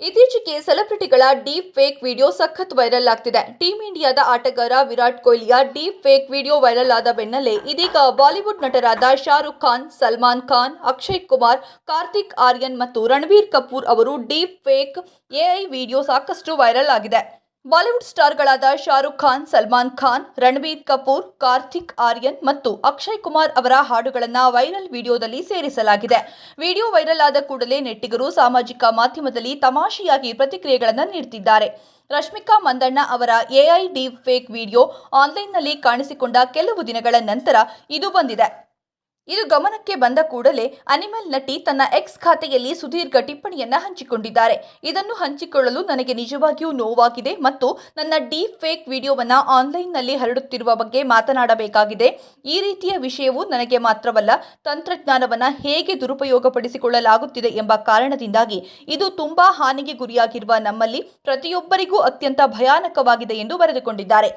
ಇತ್ತೀಚೆಗೆ ಸೆಲೆಬ್ರಿಟಿಗಳ deep fake video ಸಖತ್ ವೈರಲ್ ಆಗ್ತಿದೆ. ಟೀಂ ಇಂಡಿಯಾದ ಆಟಗಾರ ವಿರಾಟ್ ಕೊಹ್ಲಿಯ ಡೀಪ್ ಫೇಕ್ ವಿಡಿಯೋ ವೈರಲ್ ಆದ ಬೆನ್ನಲ್ಲೇ ಇದೀಗ ಬಾಲಿವುಡ್ ನಟರಾದ ಶಾರುಖ್ ಖಾನ್, ಸಲ್ಮಾನ್ ಖಾನ್, ಅಕ್ಷಯ್ ಕುಮಾರ್, ಕಾರ್ತಿಕ್ ಆರ್ಯನ್ ಮತ್ತು ರಣಬೀರ್ ಕಪೂರ್ ಅವರು ಡೀಪ್ ಫೇಕ್ ಎಐ ವಿಡಿಯೋ ಸಾಕಷ್ಟು ವೈರಲ್ ಆಗಿದೆ. ಬಾಲಿವುಡ್ ಸ್ಟಾರ್ಗಳಾದ ಶಾರುಖ್ ಖಾನ್, ಸಲ್ಮಾನ್ ಖಾನ್, ರಣಬೀರ್ ಕಪೂರ್, ಕಾರ್ತಿಕ್ ಆರ್ಯನ್ ಮತ್ತು ಅಕ್ಷಯ್ ಕುಮಾರ್ ಅವರ ಹಾಡುಗಳನ್ನು ವೈರಲ್ ವಿಡಿಯೋದಲ್ಲಿ ಸೇರಿಸಲಾಗಿದೆ. ವಿಡಿಯೋ ವೈರಲ್ ಆದ ಕೂಡಲೇ ನೆಟ್ಟಿಗರು ಸಾಮಾಜಿಕ ಮಾಧ್ಯಮದಲ್ಲಿ ತಮಾಷೆಯಾಗಿ ಪ್ರತಿಕ್ರಿಯೆಗಳನ್ನು ನೀಡುತ್ತಿದ್ದಾರೆ. ರಶ್ಮಿಕಾ ಮಂದಣ್ಣ ಅವರ ಎಐ ಡೀಪ್ ಫೇಕ್ ವಿಡಿಯೋ ಆನ್ಲೈನ್ನಲ್ಲಿ ಕಾಣಿಸಿಕೊಂಡ ಕೆಲವು ದಿನಗಳ ನಂತರ ಇದು ಬಂದಿದೆ. ಇದು ಗಮನಕ್ಕೆ ಬಂದ ಕೂಡಲೇ ಅನಿಮಲ್ ನಟಿ ತನ್ನ ಎಕ್ಸ್ ಖಾತೆಯಲ್ಲಿ ಸುದೀರ್ಘ ಟಿಪ್ಪಣಿಯನ್ನ ಹಂಚಿಕೊಂಡಿದ್ದಾರೆ. ಇದನ್ನು ಹಂಚಿಕೊಳ್ಳಲು ನನಗೆ ನಿಜವಾಗಿಯೂ ನೋವಾಗಿದೆ ಮತ್ತು ನನ್ನ ಡೀಪ್ ಫೇಕ್ ವಿಡಿಯೋವನ್ನ ಆನ್ಲೈನ್ನಲ್ಲಿ ಹರಡುತ್ತಿರುವ ಬಗ್ಗೆ ಮಾತನಾಡಬೇಕಾಗಿದೆ. ಈ ರೀತಿಯ ವಿಷಯವು ನನಗೆ ಮಾತ್ರವಲ್ಲ, ತಂತ್ರಜ್ಞಾನವನ್ನ ಹೇಗೆ ದುರುಪಯೋಗಪಡಿಸಿಕೊಳ್ಳಲಾಗುತ್ತಿದೆ ಎಂಬ ಕಾರಣದಿಂದಾಗಿ ಇದು ತುಂಬಾ ಹಾನಿಗೆ ಗುರಿಯಾಗಿರುವ ನಮ್ಮಲ್ಲಿ ಪ್ರತಿಯೊಬ್ಬರಿಗೂ ಅತ್ಯಂತ ಭಯಾನಕವಾಗಿದೆ ಎಂದು ಬರೆದುಕೊಂಡಿದ್ದಾರೆ.